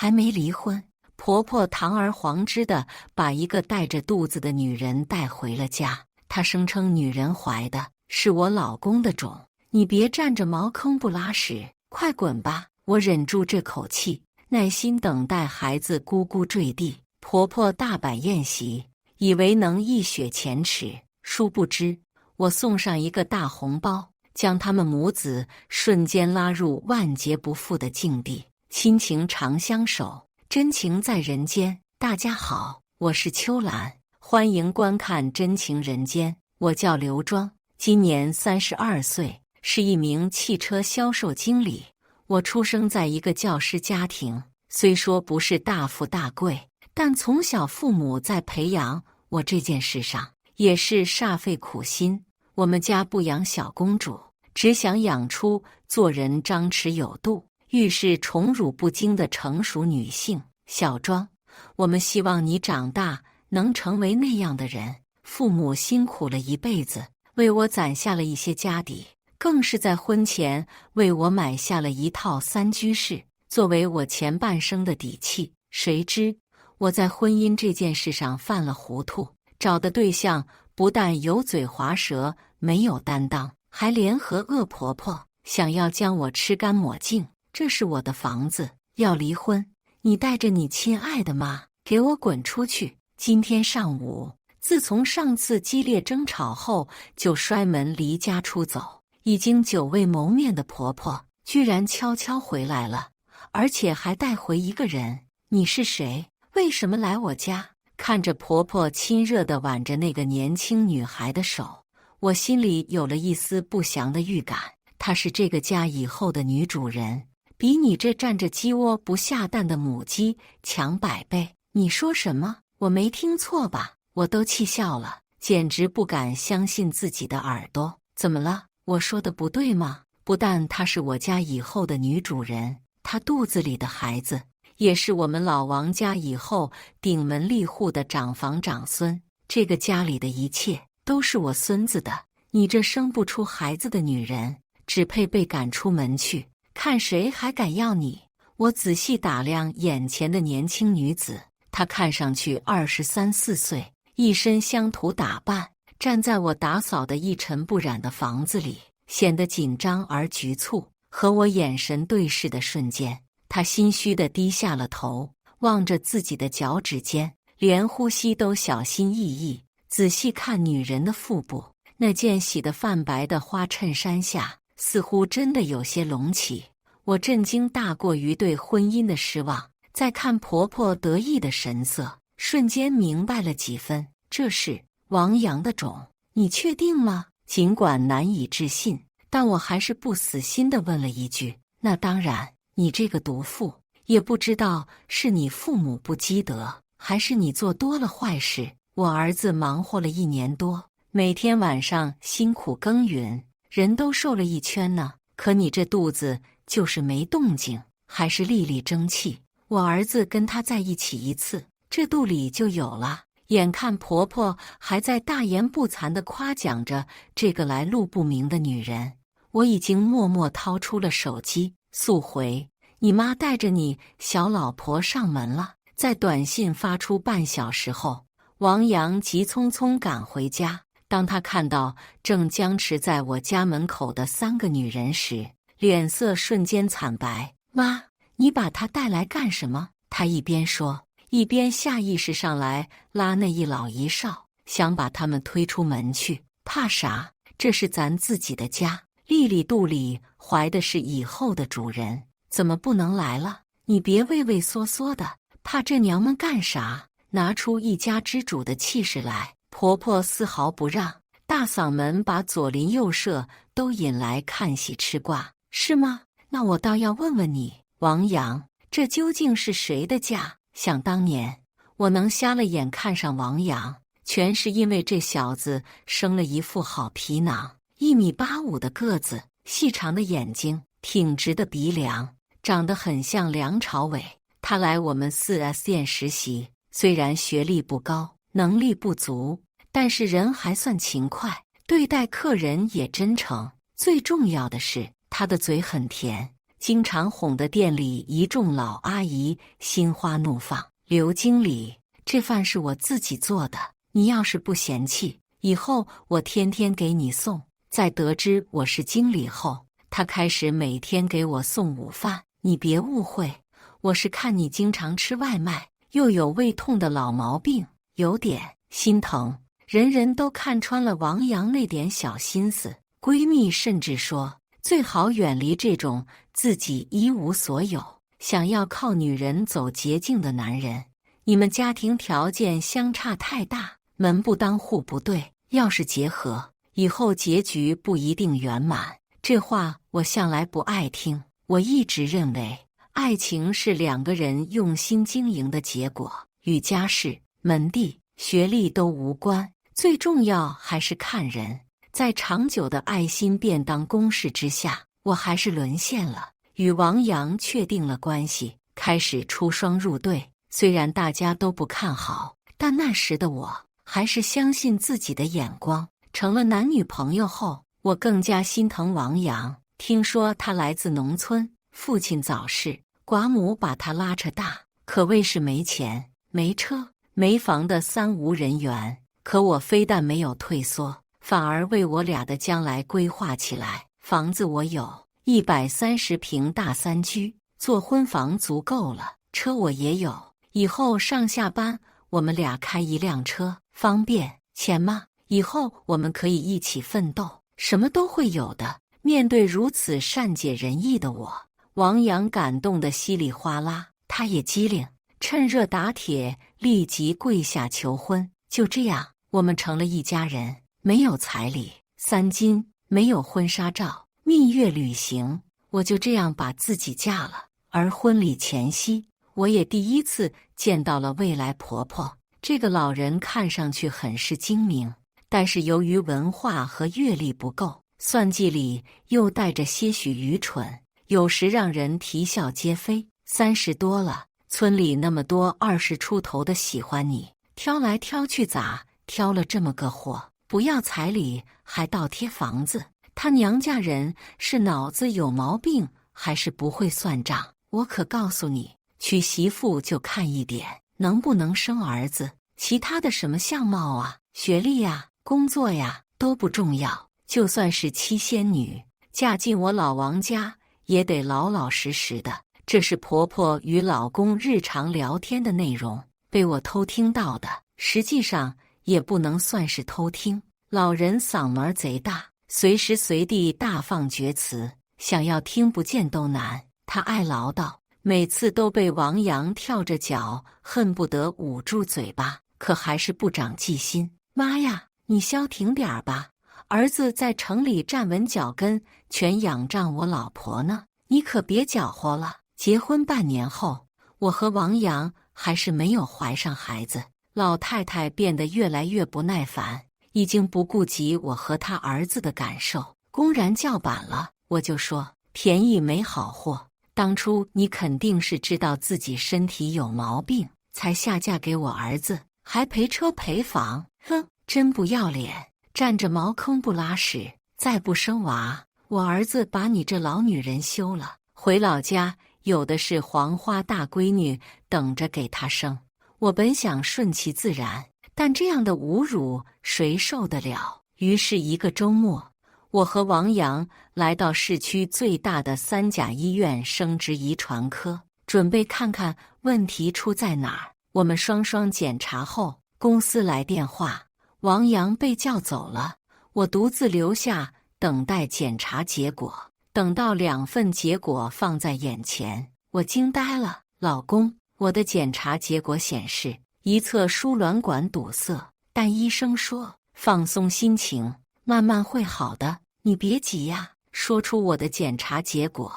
还没离婚。婆婆堂而皇之的把一个带着肚子的女人带回了家，她声称女人怀的是我老公的种，你别占着茅坑不拉屎，快滚吧！我忍住这口气，耐心等待孩子咕咕坠地。婆婆大摆宴席，以为能一雪前耻，殊不知我送上一个大红包，将他们母子瞬间拉入万劫不复的境地。亲情长相守，真情在人间。大家好，我是秋兰，欢迎观看《真情人间》。我叫刘庄，今年32岁，是一名汽车销售经理。我出生在一个教师家庭，虽说不是大富大贵，但从小父母在培养我这件事上也是煞费苦心。我们家不养小公主，只想养出做人张弛有度、遇事宠辱不惊的成熟女性。小庄，我们希望你长大能成为那样的人。父母辛苦了一辈子，为我攒下了一些家底，更是在婚前为我买下了一套3居室，作为我前半生的底气。谁知我在婚姻这件事上犯了糊涂，找的对象不但油嘴滑舌，没有担当，还联合恶婆婆，想要将我吃干抹净。这是我的房子，要离婚，你带着你亲爱的妈给我滚出去！今天上午，自从上次激烈争吵后，就摔门离家出走。已经久未谋面的婆婆居然悄悄回来了，而且还带回一个人。你是谁？为什么来我家？看着婆婆亲热地挽着那个年轻女孩的手，我心里有了一丝不祥的预感。她是这个家以后的女主人，比你这占着鸡窝不下蛋的母鸡强100倍。你说什么？我没听错吧？我都气笑了，简直不敢相信自己的耳朵。怎么了？我说的不对吗？不但她是我家以后的女主人，她肚子里的孩子也是我们老王家以后顶门立户的长房长孙。这个家里的一切都是我孙子的，你这生不出孩子的女人，只配被赶出门去，看谁还敢要你！我仔细打量眼前的年轻女子，她看上去23、24岁，一身乡土打扮，站在我打扫的一尘不染的房子里，显得紧张而局促。和我眼神对视的瞬间，她心虚地低下了头，望着自己的脚趾间，连呼吸都小心翼翼。仔细看女人的腹部，那件洗得泛白的花衬衫下，似乎真的有些隆起。我震惊大过于对婚姻的失望，再看婆婆得意的神色，瞬间明白了几分。这是王阳的种，你确定吗？尽管难以置信，但我还是不死心地问了一句。那当然，你这个毒妇，也不知道是你父母不积德，还是你做多了坏事。我儿子忙活了1年多，每天晚上辛苦耕耘，人都瘦了1圈呢，可你这肚子就是没动静，还是粒粒争气。我儿子跟他在一起1次，这肚里就有了。眼看婆婆还在大言不惭地夸奖着这个来路不明的女人，我已经默默掏出了手机速回：你妈带着你小老婆上门了。在短信发出半小时后，王阳急匆匆赶回家。当他看到正僵持在我家门口的3个女人时，脸色瞬间惨白。妈，你把她带来干什么？他一边说，一边下意识上来拉那一老一少，想把他们推出门去。怕啥？这是咱自己的家，丽丽肚里怀的是以后的主人，怎么不能来了？你别畏畏缩缩的，怕这娘们干啥？拿出一家之主的气势来！婆婆丝毫不让，大嗓门把左邻右舍都引来看戏吃瓜，是吗？那我倒要问问你，王阳，这究竟是谁的家？想当年，我能瞎了眼看上王阳，全是因为这小子生了一副好皮囊，1.85米的个子，细长的眼睛，挺直的鼻梁，长得很像梁朝伟。他来我们4S店实习，虽然学历不高，能力不足，但是人还算勤快，对待客人也真诚。最重要的是，他的嘴很甜，经常哄得店里一众老阿姨心花怒放。刘经理，这饭是我自己做的，你要是不嫌弃，以后我天天给你送。在得知我是经理后，他开始每天给我送午饭。你别误会，我是看你经常吃外卖，又有胃痛的老毛病，有点心疼。人人都看穿了王阳那点小心思，闺蜜甚至说，最好远离这种自己一无所有，想要靠女人走捷径的男人。你们家庭条件相差太大，门不当户不对，要是结合，以后结局不一定圆满。这话我向来不爱听，我一直认为，爱情是两个人用心经营的结果，与家世、门第、学历都无关，最重要还是看人。在长久的爱心便当攻势之下，我还是沦陷了，与王阳确定了关系，开始出双入对。虽然大家都不看好，但那时的我还是相信自己的眼光。成了男女朋友后，我更加心疼王阳。听说他来自农村，父亲早逝，寡母把他拉扯大，可谓是没钱、没车、没房的三无人员。可我非但没有退缩，反而为我俩的将来规划起来。房子我有130平大3居，做婚房足够了。车我也有，以后上下班我们俩开一辆车，方便。钱吗？以后我们可以一起奋斗，什么都会有的。面对如此善解人意的我，王阳感动得稀里哗啦，他也机灵，趁热打铁，立即跪下求婚。就这样，我们成了一家人。没有彩礼3金，没有婚纱照，蜜月旅行，我就这样把自己嫁了。而婚礼前夕，我也第一次见到了未来婆婆。这个老人看上去很是精明，但是由于文化和阅历不够，算计里又带着些许愚蠢，有时让人啼笑皆非。30多了，村里那么多20出头的喜欢你，挑来挑去咋挑了这么个货？不要彩礼还倒贴房子，他娘家人是脑子有毛病，还是不会算账？我可告诉你，娶媳妇就看一点，能不能生儿子，其他的什么相貌啊、学历呀、工作呀都不重要。就算是七仙女嫁进我老王家，也得老老实实的。这是婆婆与老公日常聊天的内容，被我偷听到的，实际上也不能算是偷听。老人嗓门贼大，随时随地大放厥词，想要听不见都难。他爱唠叨，每次都被王阳跳着脚，恨不得捂住嘴巴，可还是不长记心。妈呀，你消停点吧，儿子在城里站稳脚跟，全仰仗我老婆呢，你可别搅和了。结婚半年后，我和王阳还是没有怀上孩子。老太太变得越来越不耐烦，已经不顾及我和他儿子的感受，公然叫板了。我就说，便宜没好货，当初你肯定是知道自己身体有毛病，才下嫁给我儿子，还赔车赔房。哼，真不要脸，占着茅坑不拉屎。再不生娃，我儿子把你这老女人休了，回老家有的是黄花大闺女等着给他生。我本想顺其自然，但这样的侮辱谁受得了？于是一个周末，我和王阳来到市区最大的3甲医院生殖遗传科，准备看看问题出在哪儿。我们双双检查后，公司来电话，王阳被叫走了，我独自留下等待检查结果。等到2份结果放在眼前，我惊呆了。老公，我的检查结果显示一侧输卵管堵塞，但医生说放松心情，慢慢会好的，你别急呀。说出我的检查结果，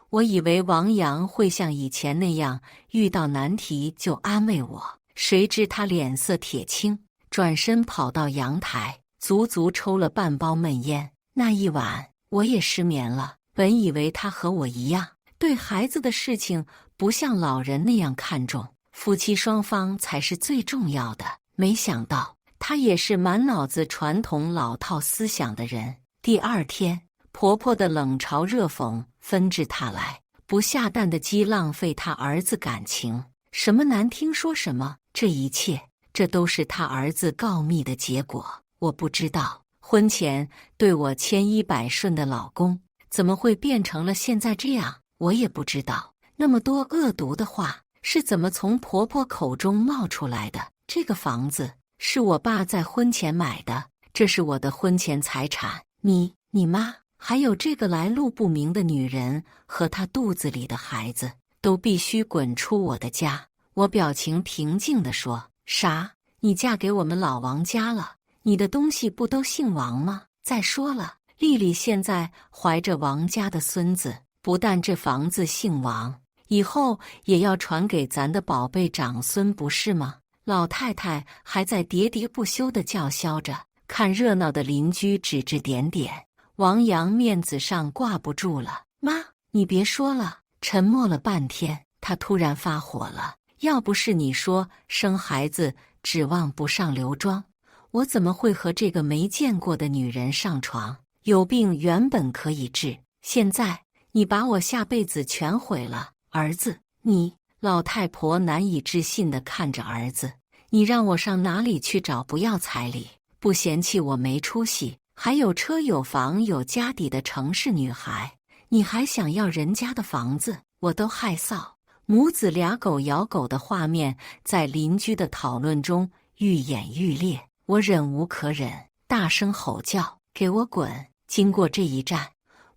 我以为王阳会像以前那样遇到难题就安慰我，谁知他脸色铁青，转身跑到阳台，足足抽了半包闷烟。那一晚我也失眠了。本以为他和我一样，对孩子的事情不像老人那样看重，夫妻双方才是最重要的。没想到他也是满脑子传统老套思想的人。第2天，婆婆的冷嘲热讽纷至沓来，不下蛋的鸡浪费他儿子感情，什么难听说什么，这一切，这都是他儿子告密的结果。我不知道，婚前对我千依百顺的老公，怎么会变成了现在这样？我也不知道，那么多恶毒的话是怎么从婆婆口中冒出来的？这个房子是我爸在婚前买的，这是我的婚前财产。你妈，还有这个来路不明的女人和她肚子里的孩子，都必须滚出我的家。我表情平静地说：啥？你嫁给我们老王家了？你的东西不都姓王吗？再说了，丽丽现在怀着王家的孙子，不但这房子姓王，以后也要传给咱的宝贝长孙，不是吗？老太太还在喋喋不休地叫嚣着，看热闹的邻居指指点点。王阳面子上挂不住了：妈，你别说了。沉默了半天，他突然发火了：要不是你说生孩子指望不上刘庄，我怎么会和这个没见过的女人上床？有病原本可以治，现在你把我下辈子全毁了。儿子，你……老太婆难以置信地看着儿子：你让我上哪里去找不要彩礼、不嫌弃我没出息，还有车有房有家底的城市女孩？你还想要人家的房子？我都害臊。母子俩狗咬狗的画面在邻居的讨论中愈演愈烈，我忍无可忍，大声吼叫：给我滚！经过这一战，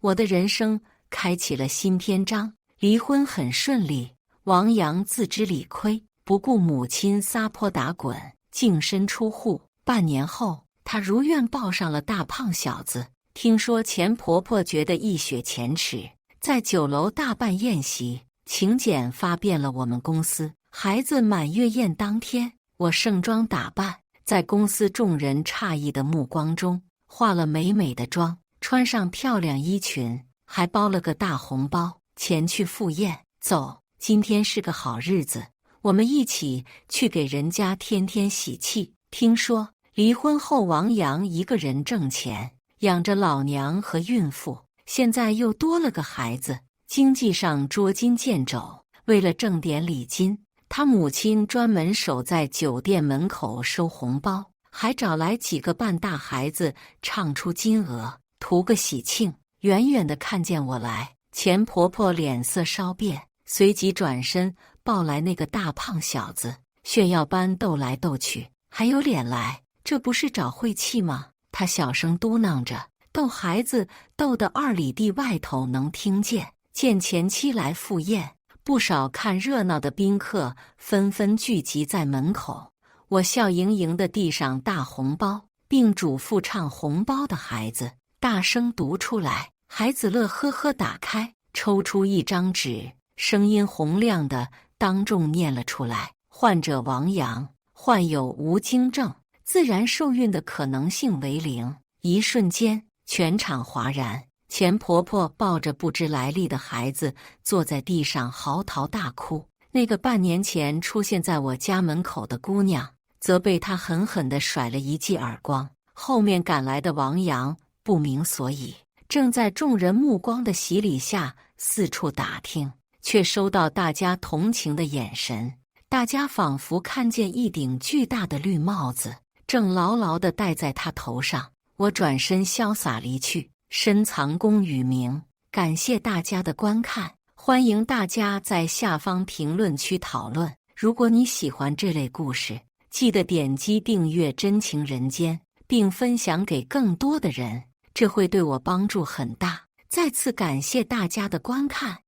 我的人生开启了新篇章。离婚很顺利，王阳自知理亏，不顾母亲撒泼打滚，净身出户。半年后，她如愿抱上了大胖小子。听说钱婆婆觉得一雪前耻，在酒楼大办宴席，请柬发遍了我们公司。孩子满月宴当天，我盛装打扮，在公司众人诧异的目光中，化了美美的妆，穿上漂亮衣裙，还包了个大红包，前去赴宴。走，今天是个好日子，我们一起去给人家添添喜气。听说离婚后王阳一个人挣钱，养着老娘和孕妇，现在又多了个孩子，经济上捉襟见肘。为了挣点礼金，他母亲专门守在酒店门口收红包，还找来几个半大孩子唱出金额，图个喜庆。远远的看见我来，钱婆婆脸色稍变，随即转身抱来那个大胖小子，炫耀般斗来斗去，还有脸来，这不是找晦气吗？她小声嘟囔着，逗孩子逗得2里地外头能听见。见前妻来赴宴，不少看热闹的宾客纷纷聚集在门口。我笑盈盈地递上大红包，并嘱咐唱红包的孩子大声读出来。孩子乐呵呵打开，抽出一张纸，声音洪亮地当众念了出来：患者王阳，患有无精症，自然受孕的可能性为0。一瞬间，全场哗然。钱婆婆抱着不知来历的孩子坐在地上嚎啕大哭。那个半年前出现在我家门口的姑娘，则被她狠狠地甩了一记耳光。后面赶来的王阳不明所以，正在众人目光的洗礼下四处打听，却收到大家同情的眼神。大家仿佛看见一顶巨大的绿帽子正牢牢地戴在他头上。我转身潇洒离去，深藏功与名。感谢大家的观看，欢迎大家在下方评论区讨论。如果你喜欢这类故事，记得点击订阅《真情人间》，并分享给更多的人，这会对我帮助很大。再次感谢大家的观看。